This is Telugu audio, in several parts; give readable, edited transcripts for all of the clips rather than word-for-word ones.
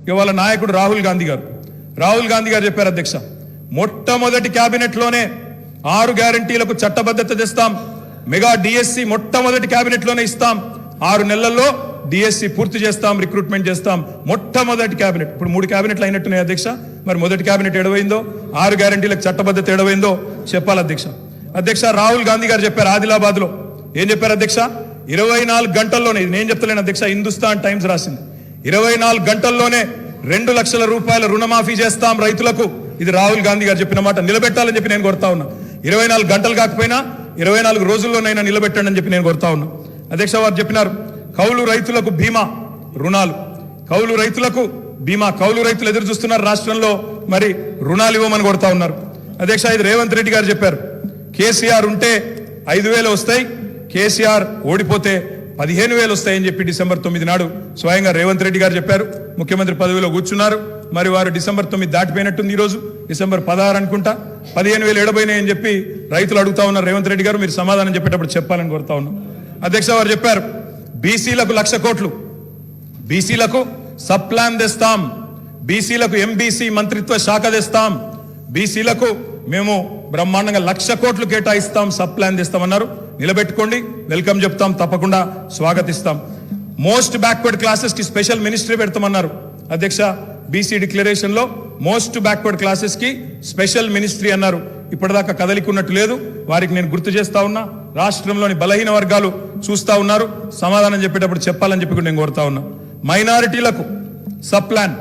ఇవాళ నాయకుడు రాహుల్ గాంధీ గారు చెప్పారు అధ్యక్ష, మొట్టమొదటి కేబినెట్ లోనే 6 గ్యారంటీలకు చట్టబద్ధత తెస్తాం, మెగా డిఎస్సి మొట్టమొదటి కేబినెట్ లోనే ఇస్తాం, 6 నెలల్లో డిఎస్సి పూర్తి చేస్తాం, రిక్రూట్మెంట్ చేస్తాం. మొట్టమొదటి కేబినెట్. ఇప్పుడు 3 కేబినెట్లు అయినట్టున్నాయి అధ్యక్ష. మరి మొదటి కేబినెట్ ఎడవైందో, 6 గ్యారంటీలకు చట్టబద్ధత ఎడవైందో చెప్పాలి అధ్యక్ష. రాహుల్ గాంధీ గారు చెప్పారు ఆదిలాబాద్ లో, ఏం చెప్పారు అధ్యక్ష? 24 గంటల్లోనే, ఇది నేను చెప్తలేను అధ్యక్ష, హిందుస్థాన్ టైమ్స్ రాసింది, 24 గంటల్లోనే 2 లక్షల రూపాయల రుణమాఫీ చేస్తాం రైతులకు. ఇది రాహుల్ గాంధీ గారు చెప్పిన మాట. నిలబెట్టాలని చెప్పి నేను కోరుతా ఉన్నా. 24 గంటలు కాకపోయినా 24 రోజుల్లోనైనా నిలబెట్టండి అని చెప్పి నేను కోరుతా ఉన్నా అధ్యక్ష. వారు చెప్పినారు కౌలు రైతులకు బీమా రుణాలు, కౌలు రైతులకు బీమా, కౌలు రైతులు ఎదురు చూస్తున్నారు రాష్ట్రంలో, మరి రుణాలు ఇవ్వమని కోరుతా ఉన్నారు అధ్యక్ష. ఇది రేవంత్ రెడ్డి గారు చెప్పారు, కేసీఆర్ ఉంటే 5,000 వస్తాయి, కేసీఆర్ ఓడిపోతే 15,000 వస్తాయని చెప్పి డిసెంబర్ 9 నాడు స్వయంగా రేవంత్ రెడ్డి గారు చెప్పారు. ముఖ్యమంత్రి పదవిలో కూర్చున్నారు. మరి వారు డిసెంబర్ 9 దాటిపోయినట్టుంది, ఈ రోజు డిసెంబర్ 16 అనుకుంటా. 15,000 ఎడబోయినాయని చెప్పి రైతులు అడుగుతా ఉన్నారు. రేవంత్ రెడ్డి గారు మీరు సమాధానం చెప్పేటప్పుడు చెప్పాలని కోరుతా ఉన్నాం అధ్యక్ష. వారు చెప్పారు బీసీలకు 1,00,000 కోట్లు, బీసీలకు సబ్ ప్లాన్ తెస్తాం, బీసీలకు ఎంబీసీ మంత్రిత్వ శాఖ తెస్తాం, బీసీలకు మేము బ్రహ్మాండంగా 1,00,000 కోట్లు కేటాయిస్తాం, సబ్ ప్లాన్ తెస్తామన్నారు. నిలబెట్టుకోండి, వెల్కమ్ చెప్తాం, తప్పకుండా స్వాగతిస్తాం. మోస్ట్ బ్యాక్వర్డ్ క్లాసెస్ కి స్పెషల్ మినిస్ట్రీ పెడతామన్నారు అధ్యక్ష. బీసీ డిక్లరేషన్ లో మోస్ట్ బ్యాక్వర్డ్ క్లాసెస్ కి స్పెషల్ మినిస్ట్రీ అన్నారు. ఇప్పటిదాకా కదలికున్నట్టు లేదు. వారికి నేను గుర్తు చేస్తా ఉన్నా, రాష్ట్రంలోని బలహీన వర్గాలు చూస్తా ఉన్నారు, సమాధానం చెప్పేటప్పుడు చెప్పాలని చెప్పి నేను కోరుతా ఉన్నా. మైనారిటీలకు sub plan,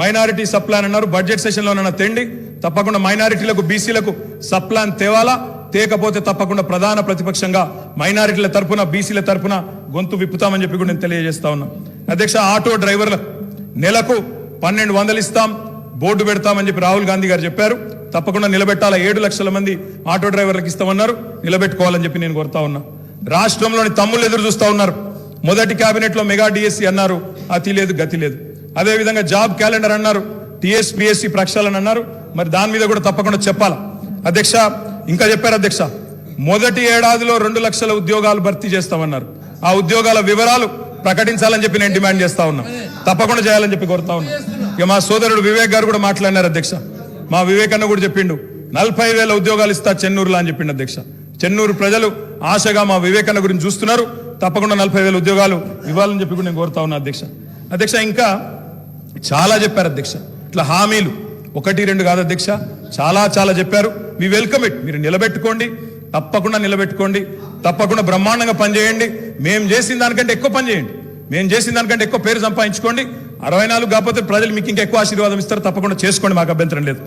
minority sub plan అన్నారు. బడ్జెట్ సెషన్ లో నన్న తెండి, తప్పకుండా మైనారిటీలకు బీసీలకు సబ్ ప్లాన్ తేవాలా, తేకపోతే తప్పకుండా ప్రధాన ప్రతిపక్షంగా మైనారిటీల తరపున బీసీల తరపున గొంతు విప్పుతామని చెప్పి కూడా నేను తెలియజేస్తా ఉన్నా అధ్యక్ష. ఆటో డ్రైవర్లకు నెలకు 1,200 ఇస్తాం, బోర్డు పెడతామని చెప్పి రాహుల్ గాంధీ గారు చెప్పారు. తప్పకుండా నిలబెట్టాలా. 7 లక్షల మంది ఆటో డ్రైవర్లకు ఇస్తామన్నారు, నిలబెట్టుకోవాలని చెప్పి నేను కోరుతా ఉన్నా. రాష్ట్రంలోని తమ్ముళ్ళు ఎదురు చూస్తా ఉన్నారు. మొదటి కేబినెట్ లో మెగా డిఎస్సి అన్నారు, అతి లేదు గతి లేదు. అదేవిధంగా జాబ్ క్యాలెండర్ అన్నారు, టీఎస్పీఎస్సీ ప్రక్షాళన అన్నారు. మరి దాని మీద కూడా తప్పకుండా చెప్పాలా అధ్యక్ష. ఇంకా చెప్పారు అధ్యక్ష, మొదటి ఏడాదిలో 2 లక్షల ఉద్యోగాలు భర్తీ చేస్తామన్నారు. ఆ ఉద్యోగాల వివరాలు ప్రకటించాలని చెప్పి నేను డిమాండ్ చేస్తా ఉన్నా, తప్పకుండా చేయాలని చెప్పి కోరుతా ఉన్నా. ఇక మా సోదరుడు వివేక్ గారు కూడా మాట్లాడినారు అధ్యక్ష. మా వివేక్ అన్న కూడా చెప్పిండు 40,000 ఉద్యోగాలు ఇస్తా చెన్నూరులో అని చెప్పిండు అధ్యక్ష. చెన్నూరు ప్రజలు ఆశగా మా వివేక్ అన్న గురించి చూస్తున్నారు. తప్పకుండా 40,000 ఉద్యోగాలు ఇవ్వాలని చెప్పి కూడా నేను కోరుతా ఉన్నా అధ్యక్ష. ఇంకా చాలా చెప్పారు అధ్యక్ష. ఇట్లా హామీలు 1, 2 కాదు అధ్యక్ష, చాలా చెప్పారు. We welcome it. మీరు నిలబెట్టుకోండి, తప్పకుండా నిలబెట్టుకోండి, తప్పకుండా బ్రహ్మాండంగా పనిచేయండి. మేము చేసిన దానికంటే ఎక్కువ పని చేయండి, మేము చేసిన దానికంటే ఎక్కువ పేరు సంపాదించుకోండి. 64 కాకపోతే ప్రజలు మీకు ఇంకా ఎక్కువ ఆశీర్వాదం ఇస్తారు, తప్పకుండా చేసుకోండి, మాకు అభ్యంతరం లేదు.